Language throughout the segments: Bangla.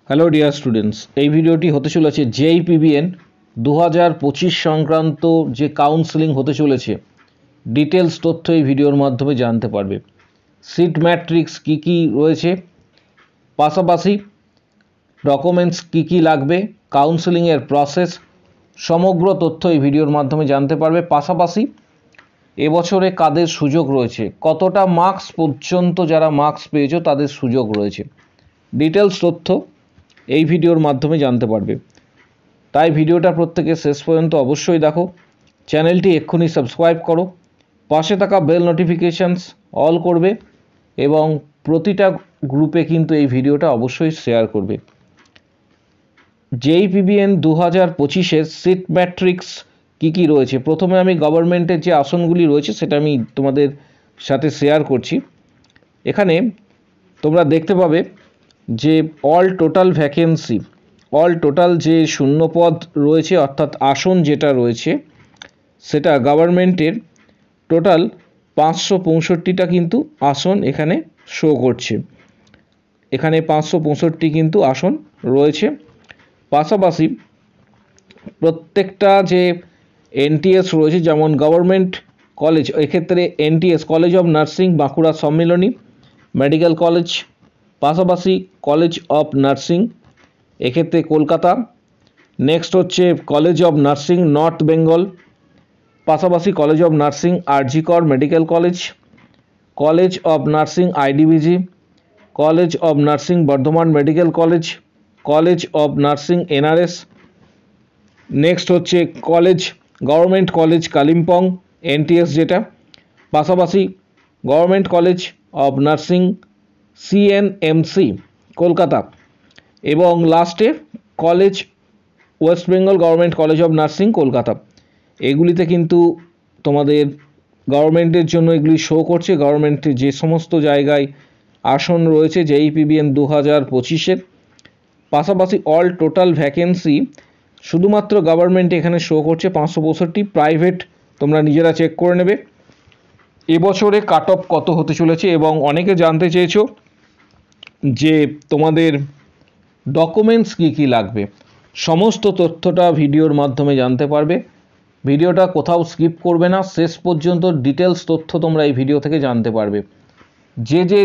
হ্যালো ডিয়ার স্টুডেন্টস, এই ভিডিওটি হতে চলেছে জেইপিবিএন 2025 সংক্রান্ত যে কাউন্সেলিং হতে চলেছে ডিটেলস তথ্য এই ভিডিওর মাধ্যমে জানতে পারবে। সিট ম্যাট্রিক্স কী কী রয়েছে, পাশাপাশি ডকুমেন্টস কী কী লাগবে, কাউন্সেলিংয়ের প্রসেস, সমগ্র তথ্য এই ভিডিওর মাধ্যমে জানতে পারবে। পাশাপাশি এবছরে কাদের সুযোগ রয়েছে, কতটা মার্কস পর্যন্ত যারা মার্কস পেয়েছো তাদের সুযোগ রয়েছে, ডিটেলস তথ্য এই ভিডিওর মাধ্যমে জানতে পারবে। তাই ভিডিওটা প্রত্যেকে শেষ পর্যন্ত অবশ্যই দেখো। চ্যানেলটি এক্ষুনি সাবস্ক্রাইব করো, পাশে থাকা বেল নোটিফিকেশানস অল করবে এবং প্রতিটা গ্রুপে কিন্তু এই ভিডিওটা অবশ্যই শেয়ার করবে। জেইপিবিএন 2025-এর সিট ম্যাট্রিক্স কী কী রয়েছে, প্রথমে আমি গভর্নমেন্টের যে আসনগুলি রয়েছে সেটা আমি তোমাদের সাথে শেয়ার করছি। এখানে তোমরা দেখতে পাবে যে অল টোটাল যে শূন্যপদ রয়েছে অর্থাৎ আসন যেটা রয়েছে সেটা গভর্নমেন্টের টোটাল 565টা কিন্তু আসন এখানে শো করছে। এখানে 565 কিন্তু আসন রয়েছে। পাশাপাশি প্রত্যেকটা যে এনটিএস রয়েছে, যেমন গভর্নমেন্ট কলেজ, এক্ষেত্রে NTS college of nursing Bankura Sammilani medical college, পাশাপাশি কলেজ অফ নার্সিং এক্ষেত্রে কলকাতা, নেক্সট হচ্ছে college of nursing north Bengal, পাশাপাশি কলেজ অফ নার্সিং আরজি কর medical college, college of nursing আইডিবিজি, college of nursing Bardhaman medical college, college of nursing NRS, next হচ্ছে গভর্নমেন্ট কলেজ কালিম্পং এনটিএস যেটা, পাশাপাশি government college of nursing CNMC Kolkata এবং লাস্টে college West Bengal government college of nursing Kolkata. এগুলিতে কিন্তু তোমাদের গভর্নমেন্টের জন্য এগুলি শো করছে, গভর্নমেন্টের যে সমস্ত জায়গায় আসন রয়েছে জেইপিবিএন 2025-এর। পাশাপাশি অল টোটাল ভ্যাকেন্সি শুধুমাত্র গভর্নমেন্ট এখানে শো করছে 565, প্রাইভেট তোমরা নিজেরা চেক করে নেবে। এবছরে কাট অফ কত হতে চলেছে এবং অনেকে জানতে চেয়েছো যে তোমাদের ডকুমেন্টস কী কী লাগবে, সমস্ত তথ্যটা ভিডিওর মাধ্যমে জানতে পারবে। ভিডিওটা কোথাও স্কিপ করবে না, শেষ পর্যন্ত ডিটেলস তথ্য তোমরা এই ভিডিও থেকে জানতে পারবে। যে যে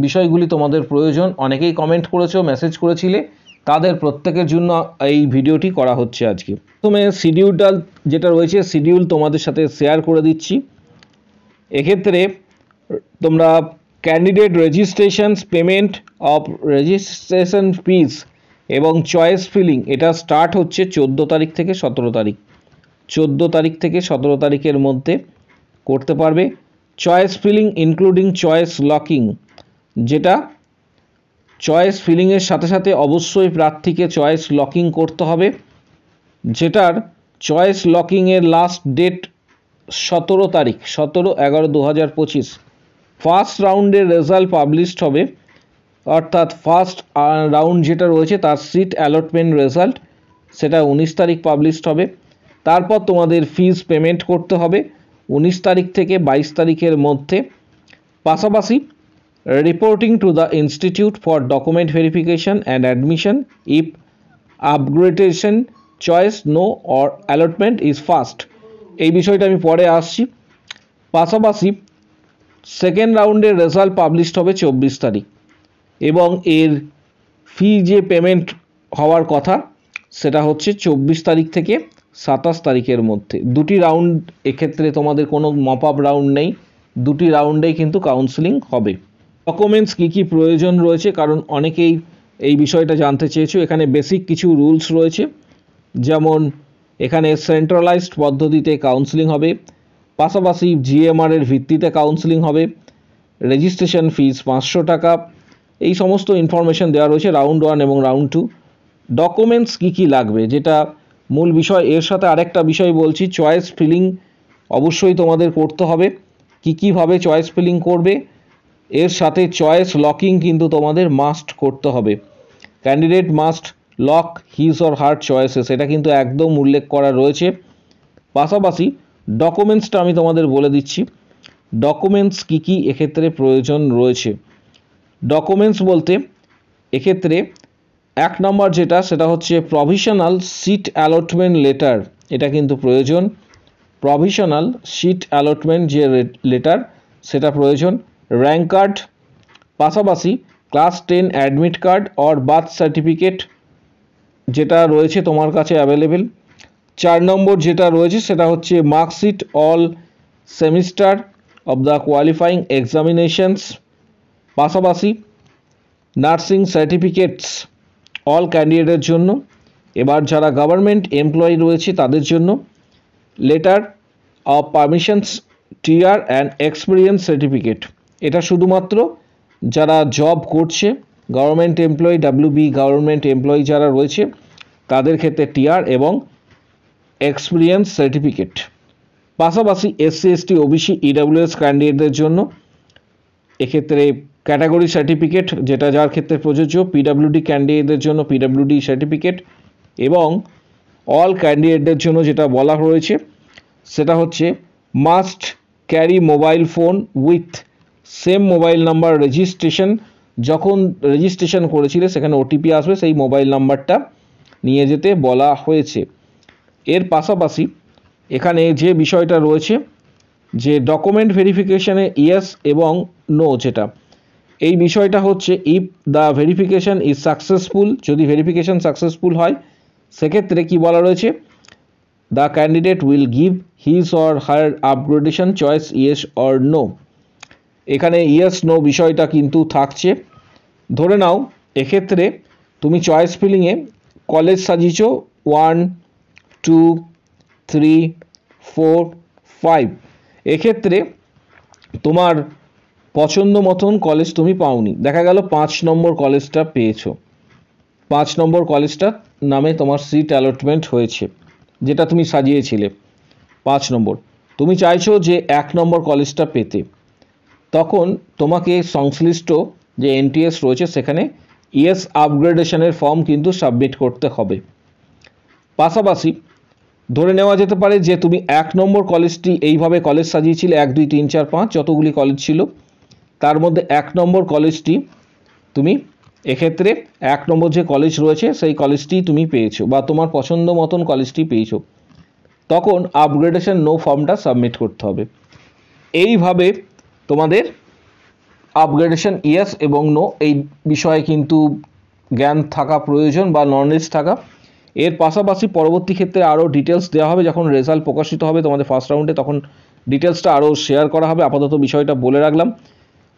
বিষয়গুলি তোমাদের প্রয়োজন, অনেকেই কমেন্ট করেছো, মেসেজ করেছিলে, তাদের প্রত্যেকের জন্য এই ভিডিওটি করা হচ্ছে আজকে। প্রথমে শিডিউলটা যেটা রয়েছে শিডিউল তোমাদের সাথে শেয়ার করে দিচ্ছি। এক্ষেত্রে তোমরা candidate registrations, payment of registration fees এবং চয়েস ফিলিং এটা স্টার্ট হচ্ছে 14 তারিখ থেকে 17 তারিখ। 14 তারিখ থেকে 17 তারিখের মধ্যে করতে পারবে। Choice filling including choice locking, যেটা চয়েস ফিলিংয়ের সাথে সাথে অবশ্যই প্রার্থীকে চয়েস লকিং করতে হবে, যেটার চয়েস লকিংয়ের লাস্ট ডেট 17 তারিখ 17/11/2025। ফার্স্ট রাউন্ডের রেজাল্ট পাবলিশড হবে, অর্থাৎ ফার্স্ট রাউন্ড যেটা রয়েছে তার সিট অ্যালটমেন্ট রেজাল্ট সেটা 19 তারিখ পাবলিশড হবে। তারপর তোমাদের ফিজ পেমেন্ট করতে হবে 19 তারিখ থেকে 22 তারিখের মধ্যে। পাশাপাশি reporting to the institute for document verification and admission if upgradation choice no or allotment is first, এই বিষয়টা আমি পরে আসছি। পাশাপাশি সেকেন্ড রাউন্ডের রেজাল্ট পাবলিশড হবে 24 তারিখ এবং এর ফি যে পেমেন্ট হওয়ার কথা সেটা হচ্ছে 24 তারিখ থেকে 27 তারিখের মধ্যে। দুটি রাউন্ড, এক্ষেত্রে তোমাদের কোনো মপ আপ রাউন্ড নেই, দুটি রাউন্ডেই কিন্তু কাউন্সেলিং হবে। ডকুমেন্টস কী কী প্রয়োজন রয়েছে, কারণ অনেকেই এই বিষয়টা জানতে চেয়েছো। এখানে বেসিক কিছু রুলস রয়েছে, যেমন এখানে সেন্ট্রালাইজড পদ্ধতিতে কাউন্সেলিং হবে, পাশাপাশি জিএমআর এর ভিত্তিতে কাউন্সেলিং হবে, রেজিস্ট্রেশন ফিস 500 টাকা, এই সমস্ত ইনফরমেশন দেওয়া রয়েছে রাউন্ড 1 এবং রাউন্ড 2। ডকুমেন্টস কী কী লাগবে যেটা মূল বিষয়, এর সাথে আরেকটা বিষয় বলছি, চয়েস ফিলিং অবশ্যই তোমাদের করতে হবে। কীভাবে চয়েস ফিলিং করবে, এর সাথে চয়েস লকিং কিন্তু তোমাদের মাস্ট করতে হবে। Candidate must lock his or her choices, এটা কিন্তু একদম উল্লেখ করা রয়েছে। পাশাপাশি ডকুমেন্টসটা আমি তোমাদের বলে দিচ্ছি, ডকুমেন্টস কী কী এক্ষেত্রে প্রয়োজন রয়েছে। ডকুমেন্টস বলতে এক্ষেত্রে এক নম্বর যেটা সেটা হচ্ছে প্রভিশনাল সিট অ্যালটমেন্ট লেটার, এটা কিন্তু প্রয়োজন। প্রভিশনাল সিট অ্যালটমেন্ট যে লেটার সেটা প্রয়োজন। র্যাঙ্ক কার্ড, পাশাপাশি class 10 admit card or birth certificate যেটা রয়েছে তোমার কাছে অ্যাভেলেবেল। 4 নম্বর যেটা রয়েছে সেটা হচ্ছে marksheet all semester of the qualifying examinations, পাশাপাশি নার্সিং সার্টিফিকেটস অল ক্যান্ডিডেটের জন্য। এবার যারা গভর্নমেন্ট এমপ্লয়ি রয়েছে তাদের জন্য letter of permissions, TR and experience certificate, এটা শুধুমাত্র যারা জব করছে government employee, WB government employee যারা রয়েছে তাদের ক্ষেত্রে টিআর এবং এক্সপিরিয়েন্স সার্টিফিকেট। পাশাপাশি এসসি এসটি ওবিসি ইডাব্লিউএস ক্যান্ডিডেটদের জন্য এক্ষেত্রে ক্যাটাগরি সার্টিফিকেট যেটা যার ক্ষেত্রে প্রযোজ্য, পিডাব্লিউডি ক্যান্ডিডেটদের জন্য পিডাব্লিউডি সার্টিফিকেট, এবং অল ক্যান্ডিডেটদের জন্য যেটা বলা হয়েছে সেটা হচ্ছে must carry mobile phone with same mobile number registration, যখন রেজিস্ট্রেশন করেছিলে সেখানে ওটিপি আসবে, সেই মোবাইল নাম্বারটা নিয়ে যেতে বলা হয়েছে। এর পাশাপাশি এখানে যে বিষয়টা রয়েছে যে ডকুমেন্ট ভেরিফিকেশানে ইয়েস এবং নো, যেটা এই বিষয়টা হচ্ছে if the verification is successful, যদি ভেরিফিকেশান সাকসেসফুল হয় সেক্ষেত্রে কি বলা রয়েছে, the candidate will give his or higher upgradation choice yes or no. এখানে ইয়েস নো বিষয়টা কিন্তু থাকছে। ধরে নাও এক্ষেত্রে তুমি চয়েস ফিলিংয়ে কলেজ সাজিয়েছ 1, 2, 3, 4, 5, এক্ষেত্রে তোমার পছন্দ মতন কলেজ তুমি পাওনি, দেখা গেল 5 নম্বর কলেজটা পেয়েছো, 5 নম্বর কলেজটার নামে তোমার সিট অ্যালটমেন্ট হয়েছে যেটা তুমি সাজিয়েছিলে 5 নম্বর, তুমি চাইছো যে 1 নম্বর কলেজটা পেতে, তখন তোমাকে সংশ্লিষ্ট যে এনটিএস রয়েছে সেখানে ইয়েস আপগ্রেডেশনের ফর্ম কিন্তু সাবমিট করতে হবে। পাশাপাশি ধরে নেওয়া যেতে পারে যে তুমি 1 নম্বর কলেজটি এইভাবে কলেজ সাজিয়েছিলে 1, 2, 3, 4, 5 যতগুলি কলেজ ছিল তার মধ্যে 1 নম্বর কলেজটি তুমি এক্ষেত্রে 1 নম্বর যে কলেজ রয়েছে সেই কলেজটি তুমি পেয়েছো বা তোমার পছন্দ মতন কলেজটি পেয়েছো, তখন আপগ্রেডেশন নো ফর্মটা সাবমিট করতে হবে। এইভাবে তোমাদের আপগ্রেডেশন ইয়েস এবং নো এই বিষয়ে কিন্তু জ্ঞান থাকা প্রয়োজন বা নলেজ থাকা। এর পাশাপাশি পরবর্তী ক্ষেত্রে আরও ডিটেলস দেওয়া হবে, যখন রেজাল্ট প্রকাশিত হবে তোমাদের ফার্স্ট রাউন্ডে তখন ডিটেলসটা আরও শেয়ার করা হবে। আপাতত বিষয়টা বলে রাখলাম।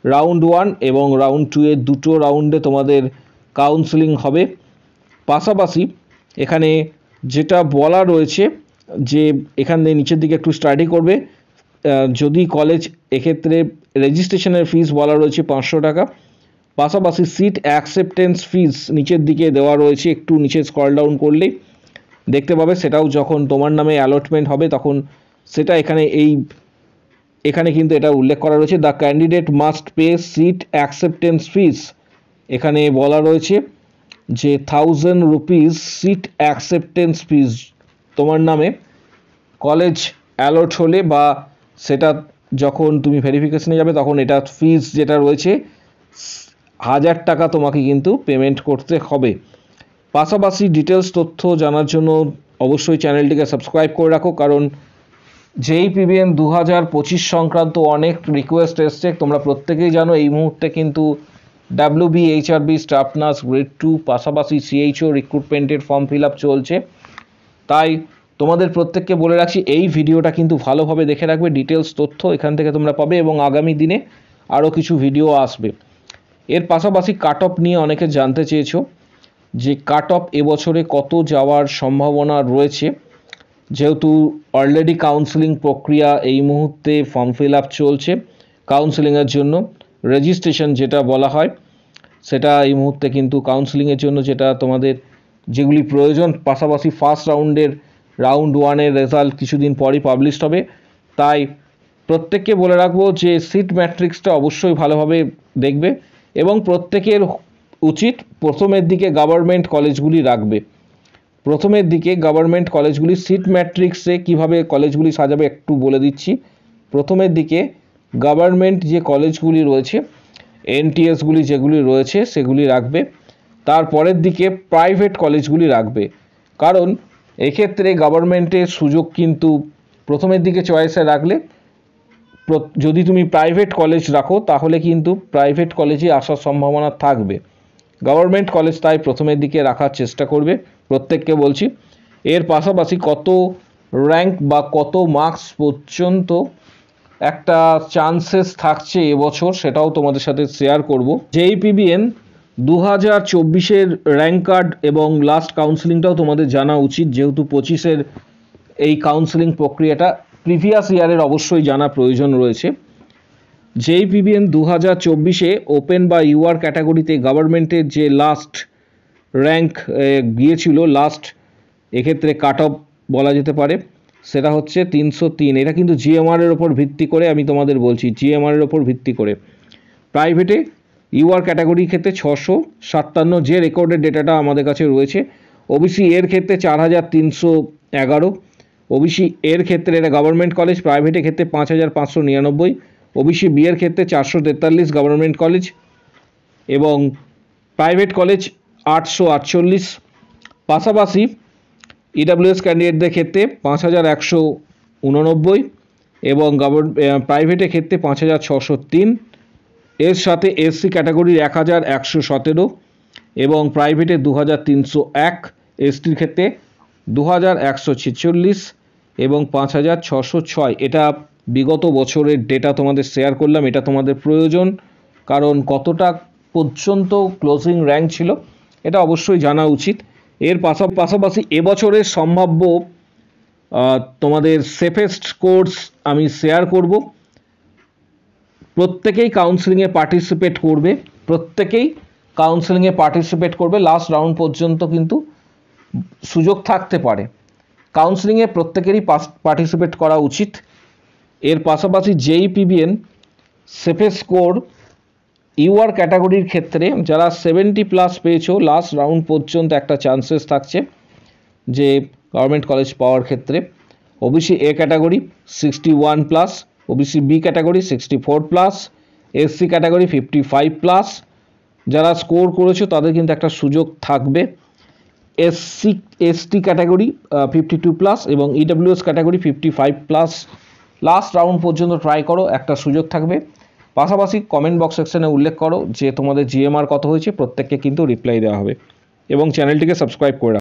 রাউন্ড 1 এবং রাউন্ড 2 এর দুটো রাউন্ডে তোমাদের কাউন্সেলিং হবে। পাশাপাশি এখানে যেটা বলা রয়েছে যে এখানে নিচের দিকে একটু স্টাডি করবে, যদি কলেজ এক্ষেত্রে রেজিস্ট্রেশনের ফিস বলা রয়েছে 500 টাকা, পাশাপাশি সিট অ্যাকসেপ্টেন্স ফিস নিচের দিকে দেওয়া রয়েছে, একটু নিচে স্ক্রল ডাউন করলেই দেখতে পাবে, সেটাও যখন তোমার নামে অ্যালটমেন্ট হবে তখন সেটা এখানে কিন্তু এটা উল্লেখ করা রয়েছে, the candidate must pay seat acceptance fees, এখানে বলা রয়েছে যে 1000 রুপিস সিট অ্যাকসেপ্টেন্স ফিস তোমার নামে কলেজ অ্যালট হলে বা সেটা যখন তুমি ভেরিফিকেশনে যাবে তখন এটা ফিস যেটা রয়েছে 1000 টাকা তোমাকে কিন্তু পেমেন্ট করতে হবে। পাশাপাশি ডিটেলস তথ্য জানার জন্য অবশ্যই চ্যানেলটিকে সাবস্ক্রাইব করে রাখো, কারণ JEE-PBN 2025 সংক্রান্ত অনেক রিকোয়েস্ট এসছে, তোমরা প্রত্যেকেই জানো এই মুহূর্তে কিন্তু WB HRB staff nurse grade 2 পাশাপাশি CHO রিক্রুটমেন্টের ফর্ম ফিল আপ চলছে, তাই তোমাদের প্রত্যেককে বলে রাখছি এই ভিডিওটা কিন্তু ভালোভাবে দেখে রাখবে, ডিটেলস তথ্য এখান থেকে তোমরা পাবে এবং আগামী দিনে আরও কিছু ভিডিও আসবে। এর পাশাপাশি কাট অফ নিয়ে অনেকে জানতে চেয়েছো যে কাট অফ এবছরে কত যাওয়ার সম্ভাবনা রয়েছে, যেহেতু অলরেডি কাউন্সেলিং প্রক্রিয়া এই মুহূর্তে ফর্ম ফিল আপ চলছে, কাউন্সেলিংয়ের জন্য রেজিস্ট্রেশন যেটা বলা হয় সেটা এই মুহূর্তে কিন্তু কাউন্সেলিংয়ের জন্য যেটা তোমাদের যেগুলি প্রয়োজন, পাশাপাশি ফার্স্ট রাউন্ড 1-এর রেজাল্ট কিছুদিন পরই পাবলিশড হবে, তাই প্রত্যেককে বলে রাখবো যে সিট ম্যাট্রিক্সটা অবশ্যই ভালোভাবে দেখবে এবং প্রত্যেকের উচিত প্রথমের দিকে গভর্নমেন্ট কলেজগুলি রাখবে, প্রথমের দিকে গভর্নমেন্ট কলেজগুলি সিট ম্যাট্রিক্সে কিভাবে কলেজগুলি সাজাবে একটু বলে দিচ্ছি। প্রথমের দিকে গভর্নমেন্ট যে কলেজগুলি রয়েছে এনটিএসগুলি যেগুলি রয়েছে সেগুলি রাখবে, তারপরের দিকে প্রাইভেট কলেজগুলি রাখবে, কারণ এক্ষেত্রে গভর্নমেন্টের সুযোগ কিন্তু প্রথমের দিকে চয়েসে রাখলে যদি তুমি প্রাইভেট কলেজ রাখো তাহলে কিন্তু প্রাইভেট কলেজে আসার সম্ভাবনা থাকবে। গভর্নমেন্ট কলেজ তাই প্রথমের দিকে রাখার চেষ্টা করবে, প্রত্যেককে বলছি। এর পাশাপাশি কত র্যাঙ্ক বা কত মার্কস পর্যন্ত একটা চান্সেস থাকছে এবছর সেটাও তোমাদের সাথে শেয়ার করব। JEE-PBN 2024-এর র্যাঙ্ক কার্ড এবং লাস্ট কাউন্সিলিংটাও তোমাদের জানা উচিত, যেহেতু 25-এর এই কাউন্সিলিং প্রক্রিয়াটা প্রিভিয়াস ইয়ারের অবশ্যই জানা প্রয়োজন রয়েছে। JEE-PBN 2024-এ ওপেন বা ইউআর ক্যাটাগরিতে গভর্নমেন্টের যে লাস্ট র্যাঙ্ক গিয়েছিল, লাস্ট এক্ষেত্রে কাট অফ বলা যেতে পারে, সেটা হচ্ছে 303। এটা কিন্তু জিএমআর-এর ওপর ভিত্তি করে আমি তোমাদের বলছি, জিএমআর-এর ওপর ভিত্তি করে। প্রাইভেটে ইউআর ক্যাটাগরির ক্ষেত্রে 657, যে রেকর্ডেড ডেটাটা আমাদের কাছে রয়েছে। ওবিসি এর ক্ষেত্রে 4311, ওবিসি এর ক্ষেত্রে এটা গভর্নমেন্ট কলেজ, প্রাইভেটের ক্ষেত্রে 5599, ওবিসি বি এর ক্ষেত্রে 443 গভর্নমেন্ট কলেজ, এবং প্রাইভেট কলেজ 848। পাশাপাশি ইডাব্লিউএস ক্যান্ডিডেটদের ক্ষেত্রে 5189 এবং প্রাইভেটের ক্ষেত্রে 5603। এর সাথে এসসি ক্যাটাগরির 1117 এবং প্রাইভেটে 2301, এসটির ক্ষেত্রে 2146 এবং 5606। এটা বিগত বছরের ডেটা তোমাদের শেয়ার করলাম, এটা তোমাদের প্রয়োজন, কারণ কতটা পর্যন্ত ক্লোজিং র্যাঙ্ক ছিল এটা অবশ্যই জানা উচিত। এর পাশাপাশি এবছরের সম্ভাব্য তোমাদের সেফেস্ট কোর্স আমি শেয়ার করব। প্রত্যেকেই কাউন্সিলিংয়ে পার্টিসিপেট করবে, লাস্ট রাউন্ড পর্যন্ত কিন্তু সুযোগ থাকতে পারে। কাউন্সিলিংয়ে প্রত্যেকেরই পার্টিসিপেট করা উচিত। এর পাশাপাশি JEE-PBN সেফেস্ট স্কোর ইউআর ক্যাটাগরির ক্ষেত্রে যারা 70+ পেয়েছো, লাস্ট রাউন্ড পর্যন্ত একটা চান্সেস থাকছে যে গভর্নমেন্ট কলেজ পাওয়ার ক্ষেত্রে। OBC A category 61+, OBC B category 64+, SC category 55+। যারা স্কোর করেছো তাদের কিন্তু একটা সুযোগ থাকবে। এসটি ক্যাটাগরি 52+ এবং ইডাব্লিউএস ক্যাটাগরি 55+। লাস্ট রাউন্ড পর্যন্ত ট্রাই করো, একটা সুযোগ থাকবে। পাশাপাশি কমেন্ট বক্স সেকশনে উল্লেখ করো যে তোমাদের জিএমআর কত হয়েছে, প্রত্যেককে কিন্তু রিপ্লাই দেওয়া হবে, এবং চ্যানেলটিকে সাবস্ক্রাইব করে রাখো।